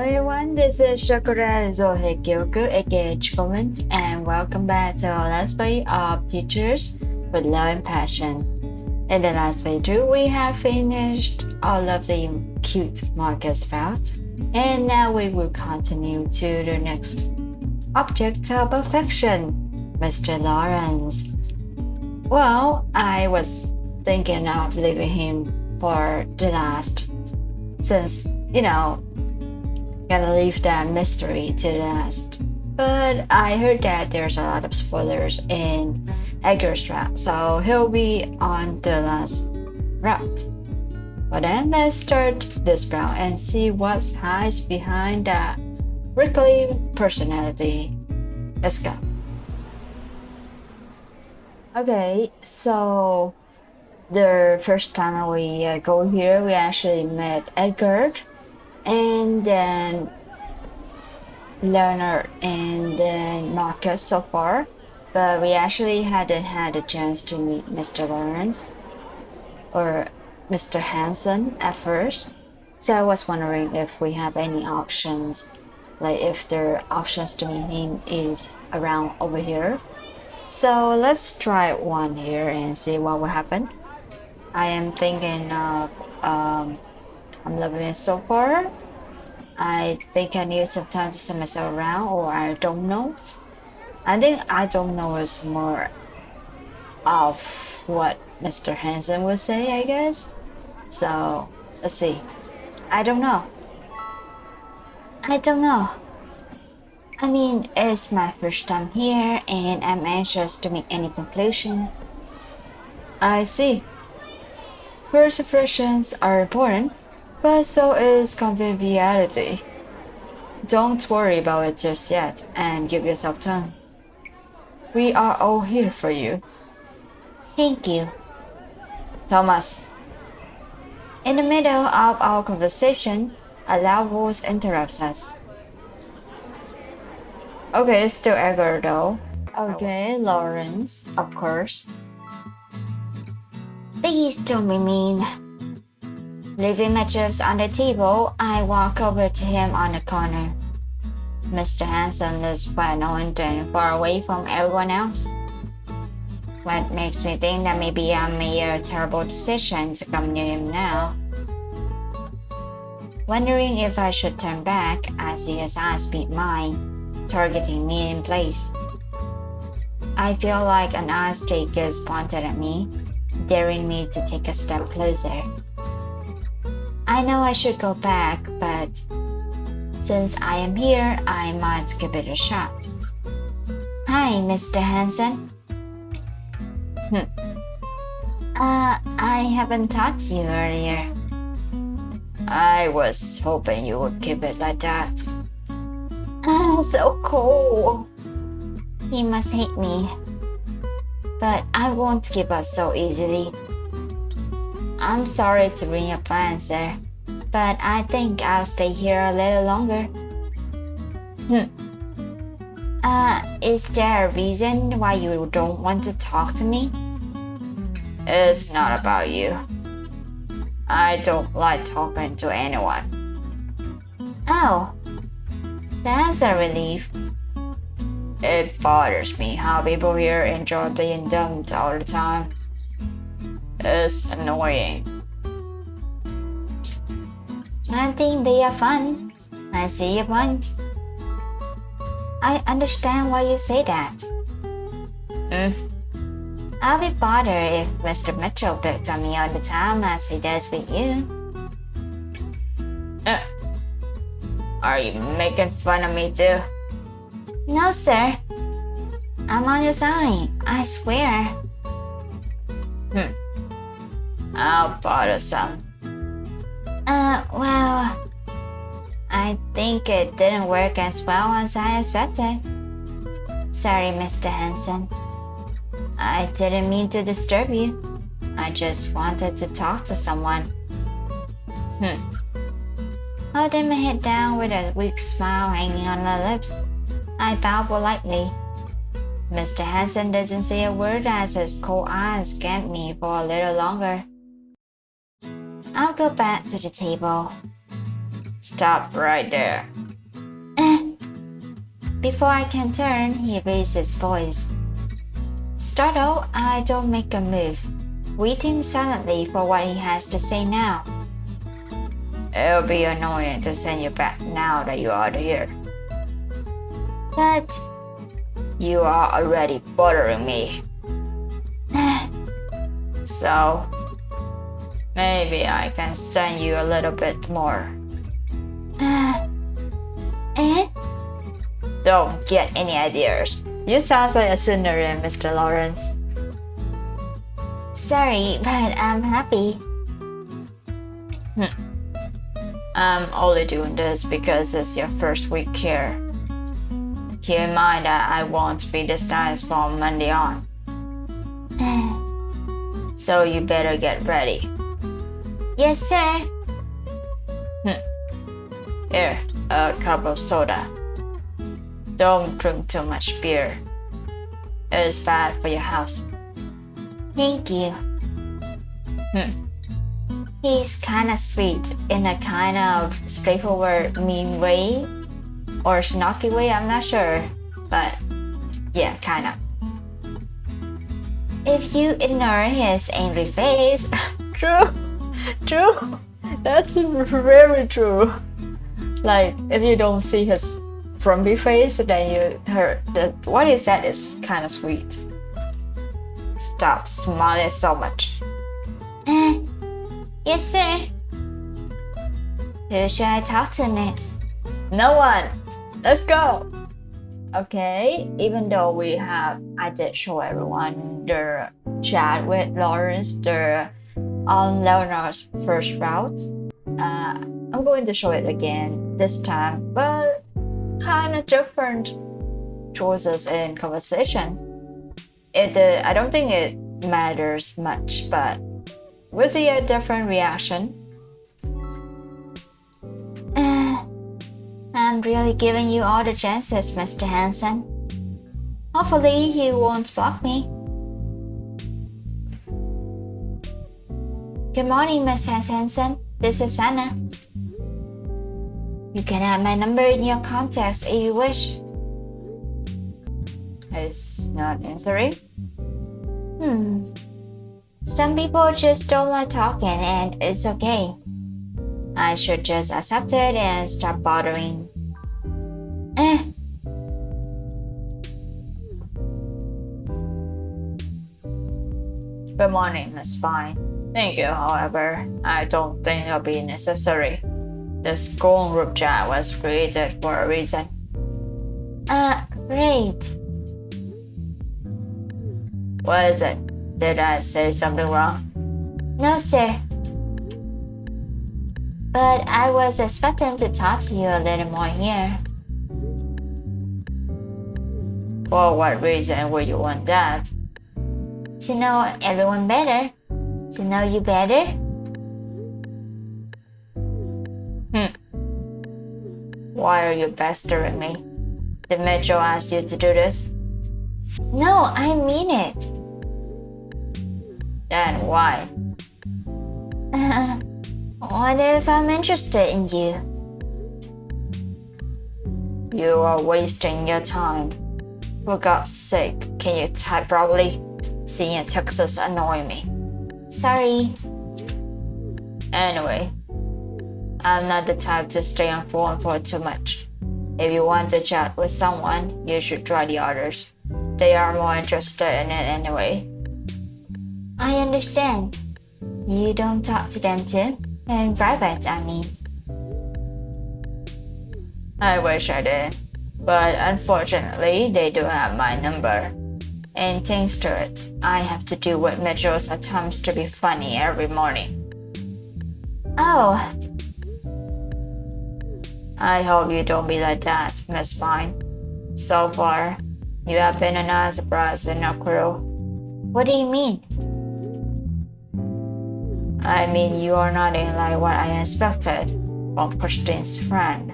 everyone, this is Shokora Zouheikyoku aka chocomint, and welcome back to our Let's Play of Teachers with Love and Passion. In the last playthrough, we have finished our lovely cute Marcus route, and now we will continue to the next object of affection, Mr. Lawrence. Well, I was thinking of leaving him for the last, since, gonna leave that mystery to the last. But I heard that there's a lot of spoilers in Edgar's route, so he'll be on the last route. But then let's start this route and see what hides behind that prickly personality. Let's go. Okay, so the first time we go here, we actually met Edgar, and then Leonard, and then Marcus so far, but we actually hadn't had a chance to meet Mr. Lawrence or Mr. Hansen at first. So I was wondering if we have any options, like if there are options to meet him is around over here. So let's try one here and see what will happen. I am thinking of I'm loving it so far. I think I need some time to see myself around, or I don't know. I think I don't know is more of what Mr. Hansen would say, I guess. So let's see. I don't know. I mean, it's my first time here and I'm anxious to make any conclusion. I see. First impressions are important, but so is conviviality. Don't worry about it just yet and give yourself time. We are all here for you. Thank you. Thomas. In the middle of our conversation, a loud voice interrupts us. Okay, it's still Edgar though. Okay, Lawrence, of course. Please don't be mean. Leaving my chips on the table, I walk over to him on the corner. Mr. Hanson looks quite annoyed and far away from everyone else. What makes me think that maybe I made a terrible decision to come near him now. Wondering if I should turn back, I see his eyes meet mine, targeting me in place. I feel like an eye streak is pointed at me, daring me to take a step closer. I know I should go back, but since I am here, I might give it a shot. Hi, Mr. Hansen. I haven't talked to you earlier. I was hoping you would keep it like that. So cool. He must hate me. But I won't give up so easily. I'm sorry to ruin your plans, sir, but I think I'll stay here a little longer. Is there a reason why you don't want to talk to me? It's not about you. I don't like talking to anyone. Oh, that's a relief. It bothers me how people here enjoy being dumped all the time. It's annoying. I think they are fun. I see your point. I understand why you say that. I'll be bothered if Mr. Mitchell picked on me all the time as he does with you. Are you making fun of me too? No, sir. I'm on your side, I swear. I'll bother some. Well, I think it didn't work as well as I expected. Sorry, Mr. Hansen. I didn't mean to disturb you. I just wanted to talk to someone. Holding my head down with a weak smile hanging on my lips, I bow politely. Mr. Hansen doesn't say a word as his cold eyes scan me for a little longer. I'll go back to the table. Stop right there. Eh. Before I can turn, he raised his voice. Startled, I don't make a move, waiting silently for what he has to say now. It'll be annoying to send you back now that you're out here. But you are already bothering me. So maybe I can stand you a little bit more. Don't get any ideas. You sound like a sinner, Mr. Lawrence. Sorry, but I'm happy. I'm only doing this because it's your first week here. Keep in mind that I won't be this nice from Monday on. So you better get ready. Yes, sir. Here, a cup of soda. Don't drink too much beer. It's bad for your health. Thank you. He's kinda sweet in a kind of straightforward mean way or snarky way, I'm not sure. But yeah, kinda. If you ignore his angry face. True. That's very true. Like, if you don't see his frumpy face, then you heard that what he said is kind of sweet. Stop smiling so much. Yes, sir. Who should I talk to next? No one. Let's go. Okay, even though I did show everyone the chat with Lawrence, on Leonard's first route. I'm going to show it again this time, but kind of different choices in conversation. I don't think it matters much, but we'll see a different reaction. I'm really giving you all the chances, Mr. Hansen. Hopefully he won't block me. Good morning, Mrs. Hanson. This is Anna. You can add my number in your contacts if you wish. It's not answering. Some people just don't like talking, and it's okay. I should just accept it and stop bothering. Good morning, Miss Fine. Thank you, however, I don't think it'll be necessary. The school group chat was created for a reason. Great. What is it? Did I say something wrong? No, sir. But I was expecting to talk to you a little more here. For what reason would you want that? To know everyone better. To know you better. Why are you pestering me? Did Mitchell ask you to do this? No, I mean it. Then why? What if I'm interested in you? You are wasting your time. For God's sake, can you type properly? Seeing texts annoy me. Sorry. Anyway, I'm not the type to stay on phone for too much. If you want to chat with someone, you should try the others. They are more interested in it anyway. I understand. You don't talk to them too? In private, I mean. I wish I did. But unfortunately, they do have my number. And thanks to it, I have to deal with Mitchell's attempts to be funny every morning. Oh. I hope you don't be like that, Miss Fine. So far, you have been a nice surprise in our crew. What do you mean? I mean, you are nothing like what I expected from Christine's friend.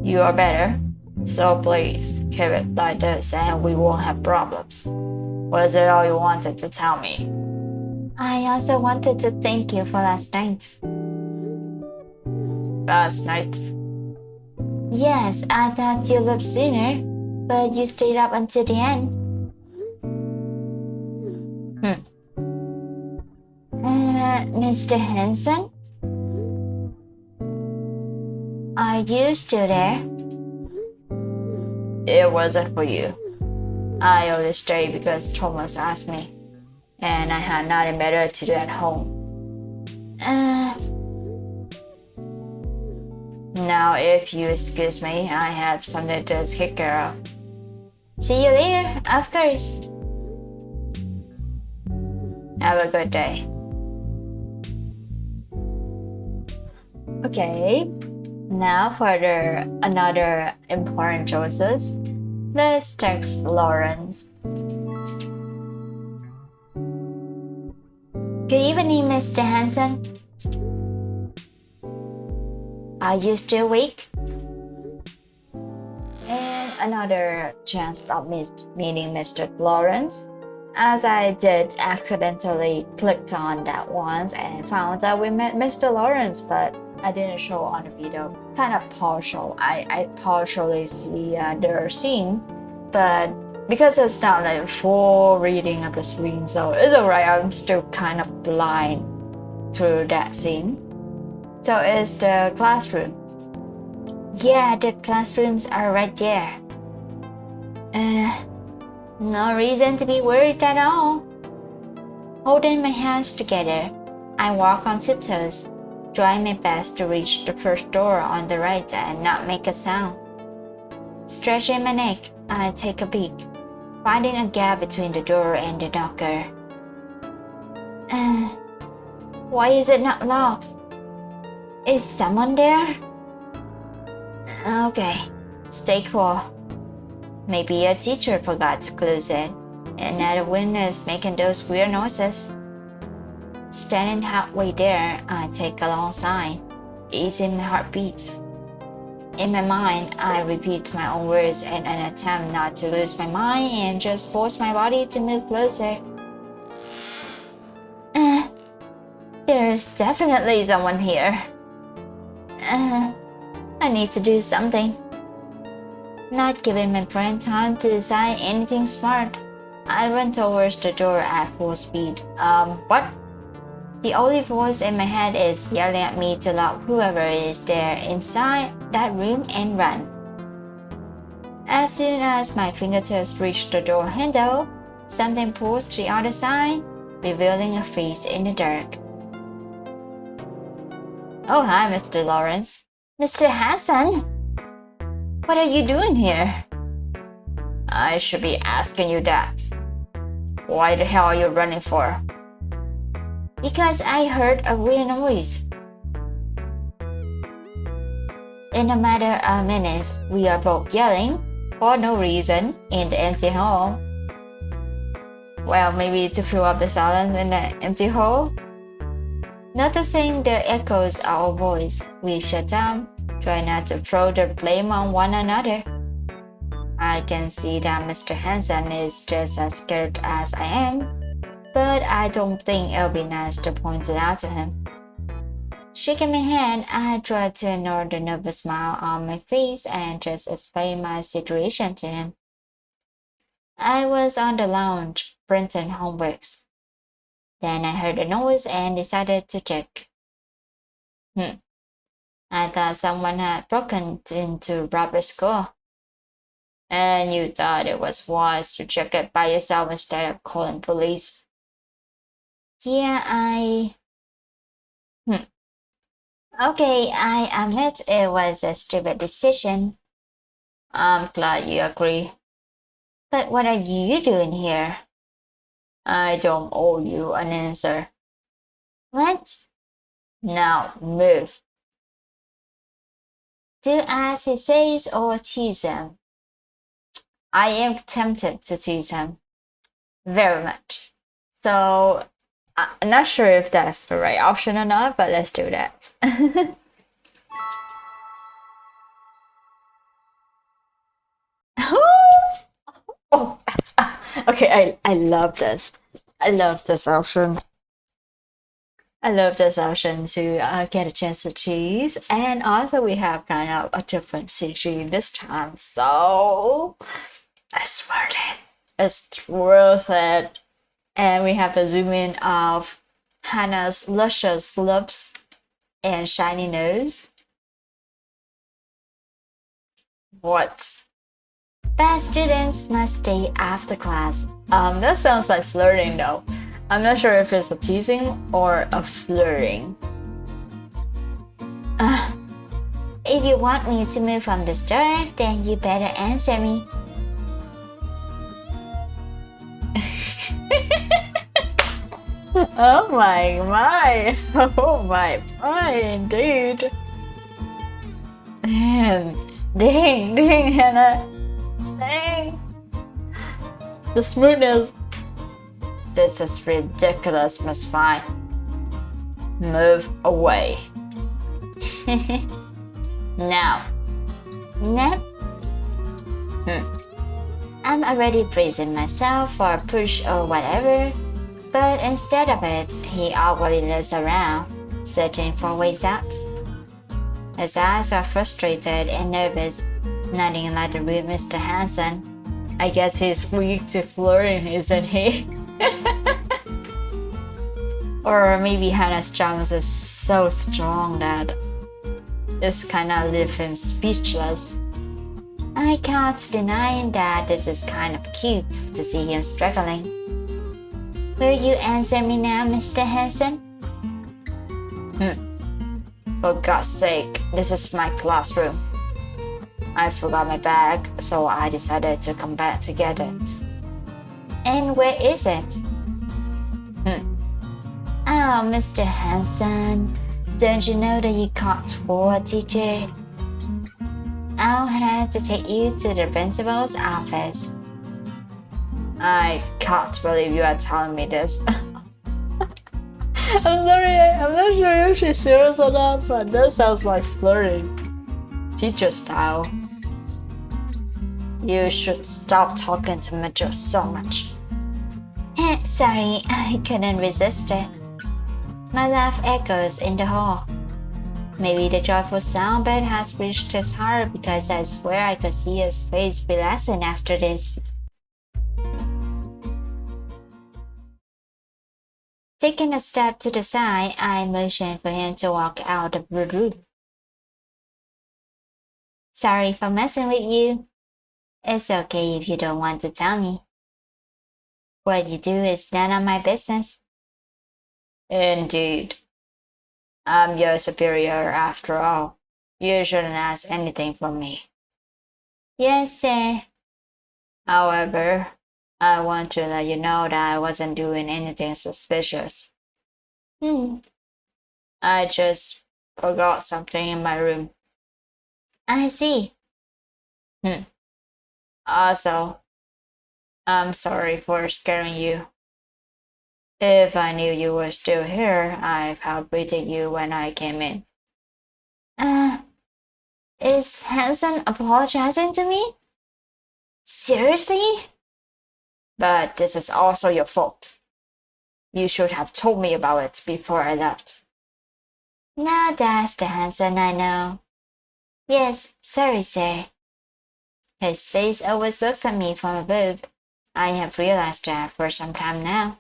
You are better, so please keep it like this and we won't have problems. Was it all you wanted to tell me? I also wanted to thank you for last night. Last night? Yes, I thought you left sooner, but you stayed up until the end. Hmm. Mr. Hanson, are you still there? It wasn't for you. I only stayed because Thomas asked me, and I had nothing better to do at home. Now, if you excuse me, I have something to take care of. See you later, of course. Have a good day. Okay, now for another important choices. Let's text Lawrence. Good evening, Mr. Hanson. Are you still awake? And another chance of meeting Mr. Lawrence, as I did accidentally clicked on that once and found that we met Mr. Lawrence, but I didn't show on the video. Kind of partial. I partially see the scene, but because it's not like full reading of the screen, so it's alright. I'm still kind of blind through that scene. So it's the classroom. Yeah, the classrooms are right there. No reason to be worried at all. Holding my hands together, I walk on tiptoes, trying my best to reach the first door on the right and not make a sound. Stretching my neck, I take a peek, finding a gap between the door and the knocker. Why is it not locked? Is someone there? Okay, stay cool. Maybe a teacher forgot to close it, and now the wind is making those weird noises. Standing halfway there, I take a long sigh, easing my heartbeats. In my mind, I repeat my own words in an attempt not to lose my mind and just force my body to move closer. There's definitely someone here. I need to do something. Not giving my friend time to decide anything smart, I run towards the door at full speed. What? The only voice in my head is yelling at me to lock whoever is there inside that room and run. As soon as my fingertips reach the door handle, something pulls to the other side, revealing a face in the dark. Oh, hi, Mr. Lawrence. Mr. Hanson? What are you doing here? I should be asking you that. Why the hell are you running for? Because I heard a weird noise. In a matter of minutes, we are both yelling, for no reason, in the empty hall. Well, maybe to fill up the silence in the empty hall? Noticing the echoes of our voice, we shut down, try not to throw the blame on one another. I can see that Mr. Hansen is just as scared as I am, but I don't think it'll be nice to point it out to him. Shaking my hand, I try to ignore the nervous smile on my face and just explain my situation to him. I was on the lounge, printing homeworks. Then I heard a noise and decided to check. I thought someone had broken into Robert's school. And you thought it was wise to check it by yourself instead of calling police. Yeah, Okay, I admit it was a stupid decision. I'm glad you agree. But what are you doing here? I don't owe you an answer. What? Now move. Do as he says or tease him. I am tempted to tease him. Very much. So, I'm not sure if that's the right option or not, but let's do that. Oh, okay, I love this. I love this option. I love this option to get a chance to choose. And also we have kind of a different CG this time. So it's worth it. It's worth it. And we have the zoom in of Hannah's luscious lips and shiny nose. What? Bad students must stay after class. That sounds like flirting though. I'm not sure if it's a teasing or a flirting. If you want me to move from the store, then you better answer me. Oh my. Oh my, indeed. And dang, Hannah. Dang. The smoothness. This is ridiculous, Miss Fine. Move away. Now. Nope. I'm already praising myself for a push or whatever, but instead of it, he awkwardly looks around, searching for ways out. His eyes are frustrated and nervous, nothing like the rude Mr. Hansen. I guess he's weak to flirting, isn't he? Or maybe Hannah's charms is so strong that it's kinda leave him speechless. I can't deny that this is kind of cute to see him struggling. Will you answer me now, Mr. Hansen? For God's sake, this is my classroom. I forgot my bag, so I decided to come back to get it. And where is it? Oh, Mr. Hanson, don't you know that you can't fool a teacher? I'll have to take you to the principal's office. I can't believe you are telling me this. I'm sorry, I'm not sure if she's serious or not, but that sounds like flirting. Teacher style. You should stop talking to Mitchell so much. Sorry, I couldn't resist it. My laugh echoes in the hall. Maybe the joyful sound bed has reached his heart because I swear I could see his face relaxing after this. Taking a step to the side, I motioned for him to walk out of the room. Sorry for messing with you. It's okay if you don't want to tell me. What you do is none of my business. Indeed. I'm your superior after all. You shouldn't ask anything from me. Yes, sir. However, I want to let you know that I wasn't doing anything suspicious. I just forgot something in my room. I see. Also, I'm sorry for scaring you. If I knew you were still here, I'd have greeted you when I came in. Is Hanson apologizing to me? Seriously? But this is also your fault. You should have told me about it before I left. Now that's the Hanson I know. Yes, sorry, sir. His face always looks at me from above. I have realized that for some time now.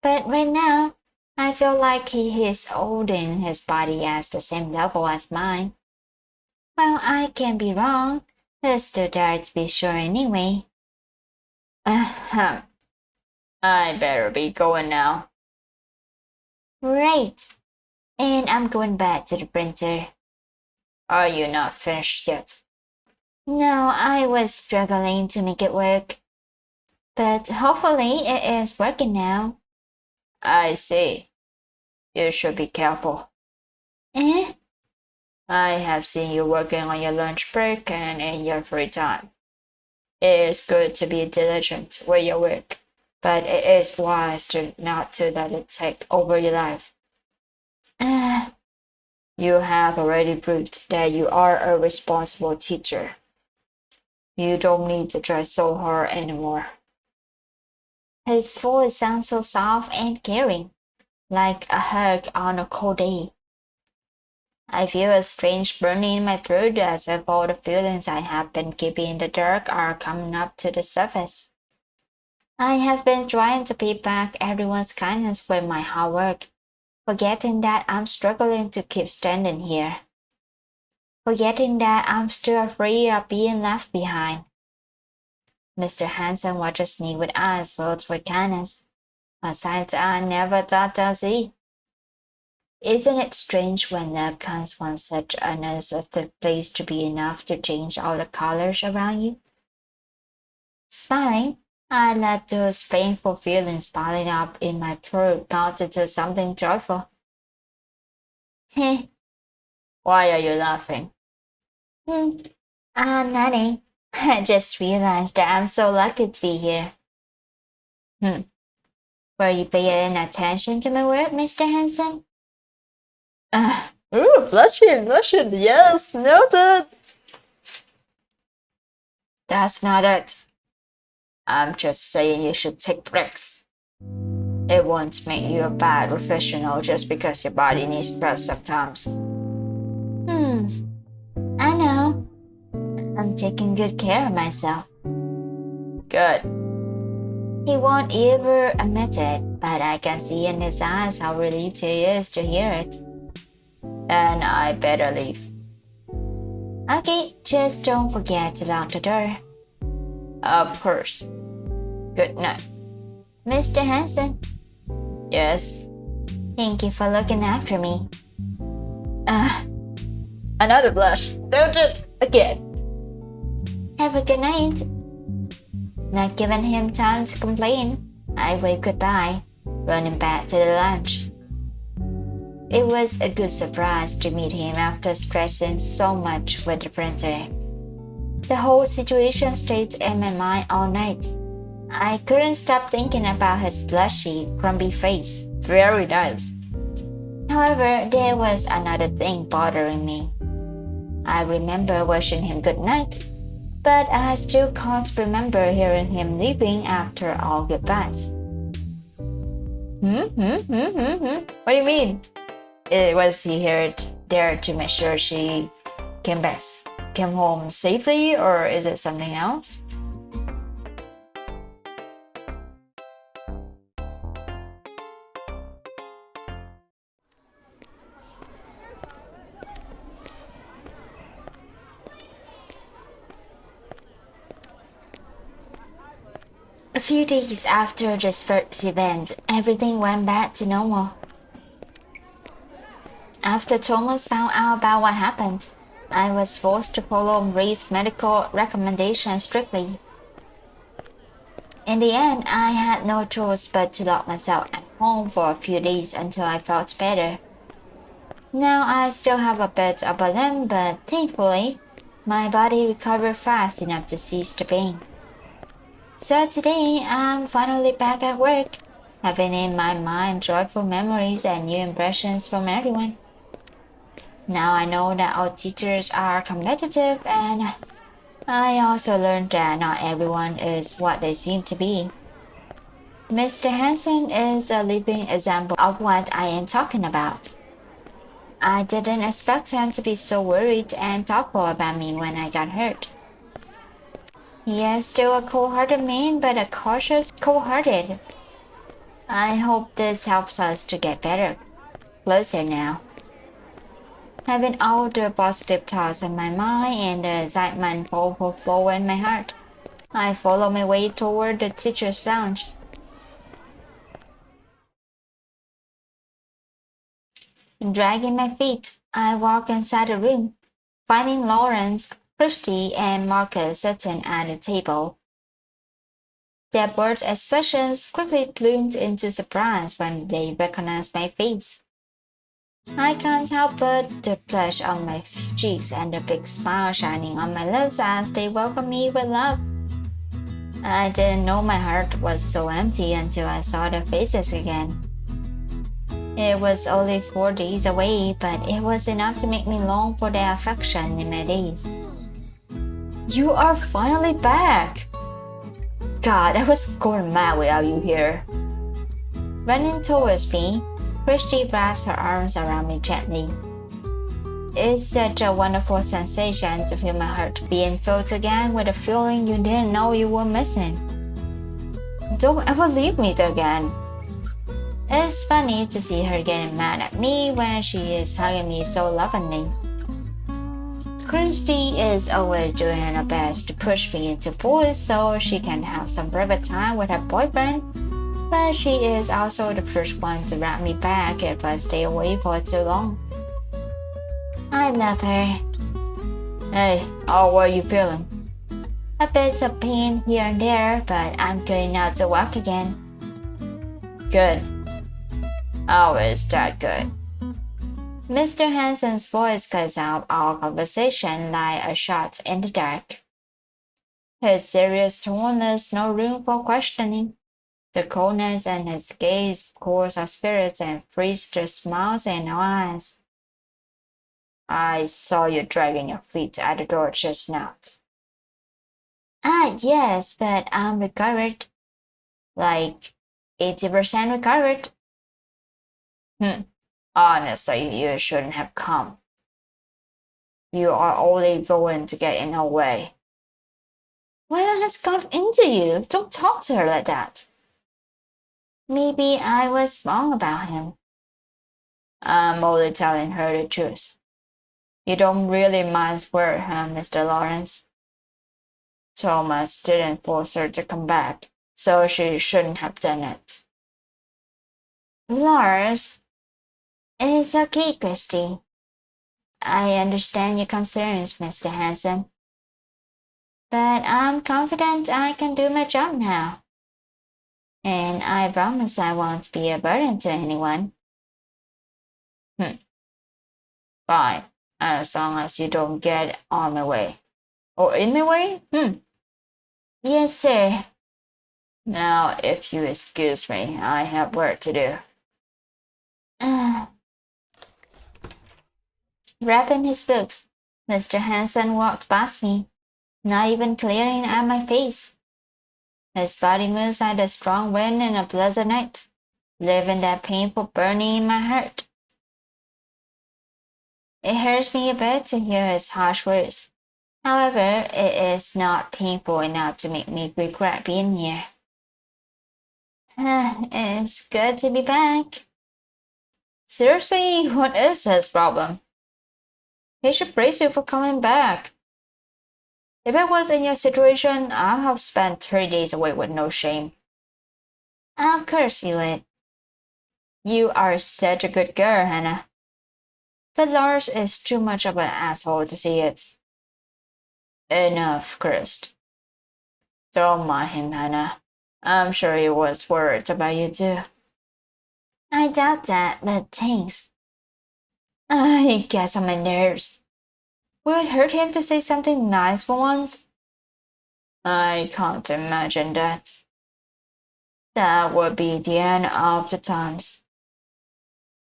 But right now, I feel like he is holding his body at the same level as mine. Well, I can be wrong. It's too dark to be sure anyway. I better be going now. Right. And I'm going back to the printer. Are you not finished yet? No, I was struggling to make it work. But hopefully it is working now. I see. You should be careful. I have seen you working on your lunch break and in your free time. It is good to be diligent with your work, but it is wise not to let it take over your life. You have already proved that you are a responsible teacher. You don't need to try so hard anymore. His voice sounds so soft and caring. like a hug on a cold day. I feel a strange burning in my throat as if all the feelings I have been keeping in the dark are coming up to the surface. I have been trying to pay back everyone's kindness with my hard work, forgetting that I'm struggling to keep standing here. Forgetting that I'm still afraid of being left behind. Mr. Hansen watches me with eyes filled with kindness, a sight I never thought I'd see. Isn't it strange when love comes from such an unexpected place to be enough to change all the colors around you? Smiling, I let those painful feelings piling up in my throat melt into something joyful. Heh, why are you laughing? Hmm, nothing. I just realized that I'm so lucky to be here. Hmm, were you paying attention to my work, Mr. Hanson? Ooh, blushing, yes, noted. That's not it. I'm just saying you should take breaks. It won't make you a bad professional just because your body needs rest sometimes. I know. I'm taking good care of myself. Good. He won't ever admit it, but I can see in his eyes how relieved he is to hear it. And I better leave. Okay, just don't forget to lock the door. Of course. Good night. Mr. Hansen. Yes. Thank you for looking after me. Another blush, noted again. Have a good night. Not giving him time to complain, I waved goodbye, running back to the lounge. It was a good surprise to meet him after stressing so much with the printer. The whole situation stayed in my mind all night. I couldn't stop thinking about his blushy, grumpy face. Very nice. However, there was another thing bothering me. I remember wishing him good night, but I still can't remember hearing him leaving after all goodbyes. What do you mean? Was he here there to make sure she came home safely, or is it something else? A few days after this first event, everything went back to normal. After Thomas found out about what happened, I was forced to follow Ray's medical recommendations strictly. In the end, I had no choice but to lock myself at home for a few days until I felt better. Now I still have a bit of a limp, but thankfully, my body recovered fast enough to cease the pain. So today, I'm finally back at work, having in my mind joyful memories and new impressions from everyone. Now I know that all teachers are competitive, and I also learned that not everyone is what they seem to be. Mr. Hansen is a living example of what I am talking about. I didn't expect him to be so worried and thoughtful about me when I got hurt. He is still a cold-hearted man, but a cautious, cold-hearted. I hope this helps us to get closer now. Having all the positive thoughts in my mind and the excitement overflow in my heart, I follow my way toward the teacher's lounge. Dragging my feet, I walk inside the room, finding Lawrence, Christy, and Marcus sitting at the table. Their bored expressions quickly bloomed into surprise when they recognized my face. I can't help but the blush on my cheeks and the big smile shining on my lips as they welcomed me with love. I didn't know my heart was so empty until I saw their faces again. It was only 4 days away, but it was enough to make me long for their affection in my days. You are finally back! God, I was going mad without you here. Running towards me, Christy wraps her arms around me gently. It's such a wonderful sensation to feel my heart being filled again with a feeling you didn't know you were missing. Don't ever leave me again. It's funny to see her getting mad at me when she is hugging me so lovingly. Christy is always doing her best to push me into boys so she can have some private time with her boyfriend, but she is also the first one to wrap me back if I stay away for too long. I love her. Hey, how are you feeling? A bit of pain here and there, but I'm going out to walk again. Good. How is that good? Mr. Hanson's voice cuts out our conversation like a shot in the dark. His serious tone leaves no room for questioning. The coldness in his gaze cools our spirits and frees the smiles in our eyes. I saw you dragging your feet at the door just now. Yes, but I'm recovered. Like 80% recovered. Honestly, you shouldn't have come. You are only going to get in her way. What has got into you? Don't talk to her like that. Maybe I was wrong about him. I'm only telling her the truth. You don't really mind word, huh, Mr. Lawrence? Thomas didn't force her to come back, so she shouldn't have done it. Lars, it's okay, Christy. I understand your concerns, Mr. Hanson. But I'm confident I can do my job now. And I promise I won't be a burden to anyone. Fine, as long as you don't get on my way. Or in my way? Yes, sir. Now, if you excuse me, I have work to do. Wrapping his books, Mr. Hanson walked past me, not even glaring at my face. His body moves like a strong wind in a blizzard night, leaving that painful burning in my heart. It hurts me a bit to hear his harsh words. However, it is not painful enough to make me regret being here. It's good to be back. Seriously, what is his problem? He should praise you for coming back. If I was in your situation, I'd have spent 30 days away with no shame. Of course you would. You are such a good girl, Hannah. But Lars is too much of an asshole to see it. Enough, Chris. Don't mind him, Hannah. I'm sure he was worried about you too. I doubt that, but thanks. He gets on my nerves. Will it hurt him to say something nice for once? I can't imagine that. That would be the end of the times.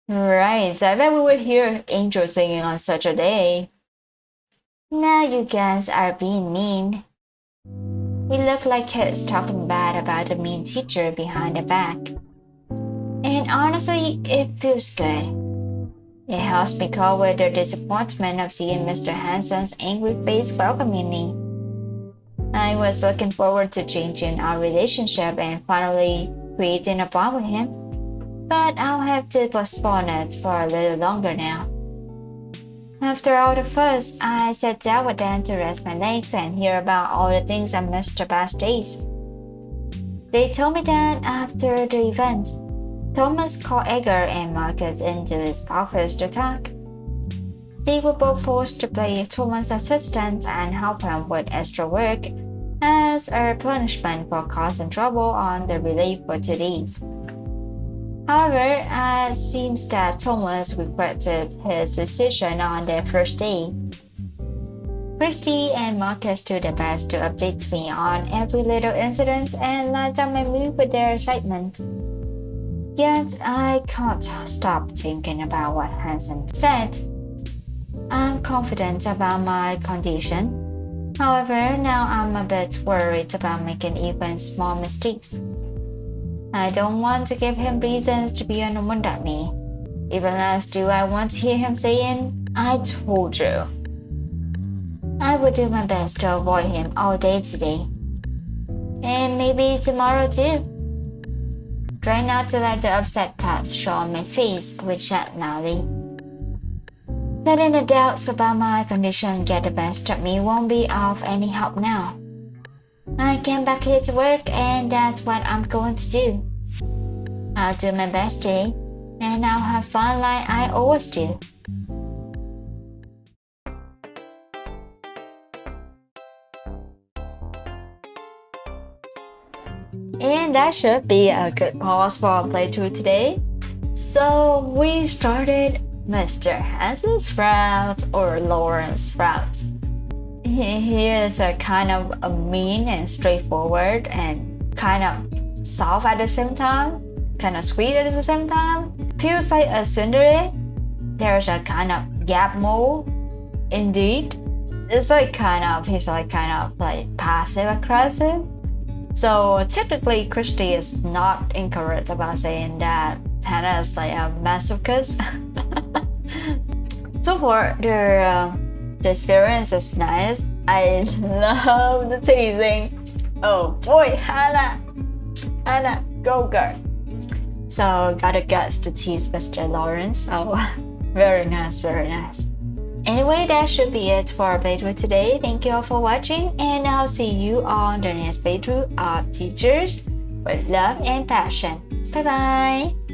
Right, I bet we would hear angels singing on such a day. Now you guys are being mean. We look like kids talking bad about the mean teacher behind the back. And honestly, it feels good. It helps me cope with the disappointment of seeing Mr. Hanson's angry face welcoming me. I was looking forward to changing our relationship and finally creating a bond with him, but I'll have to postpone it for a little longer now. After all the fuss, I sat down with them to rest my legs and hear about all the things I missed the past days. They told me that after the event, Thomas called Edgar and Marcus into his office to talk. They were both forced to play Thomas' assistant and help him with extra work as a punishment for causing trouble on the relay for 2 days. However, it seems that Thomas regretted his decision on their first day. Christy and Marcus do their best to update me on every little incident and light up my mood with their excitement. Yet, I can't stop thinking about what Hansen said. I'm confident about my condition. However, now I'm a bit worried about making even small mistakes. I don't want to give him reasons to be annoyed at me, Even less do I want to hear him saying, I told you. I will do my best to avoid him all day today. And maybe tomorrow too. Try not to let the upset thoughts show on my face, which said loudly. Letting the doubts about my condition get the best of me won't be of any help now. I came back here to work and that's what I'm going to do. I'll do my best today and I'll have fun like I always do. And that should be a good pause for our playthrough today. So we started Mr. Hanson's route or Lawrence's route. He is a kind of a mean and straightforward and kind of soft at the same time, kind of sweet at the same time. Feels like a tsundere. There's a kind of gap mode. Indeed, it's like he's like passive aggressive. So technically, Christy is not incorrect about saying that Hannah is like a masochist. So far, the experience is nice. I love the teasing. Oh boy, Hannah, go girl. So got the guts to tease Mr. Lawrence. Oh, very nice, very nice. Anyway, that should be it for our playthrough today. Thank you all for watching, and I'll see you on the next playthrough of Teachers with Love and Passion. Bye bye!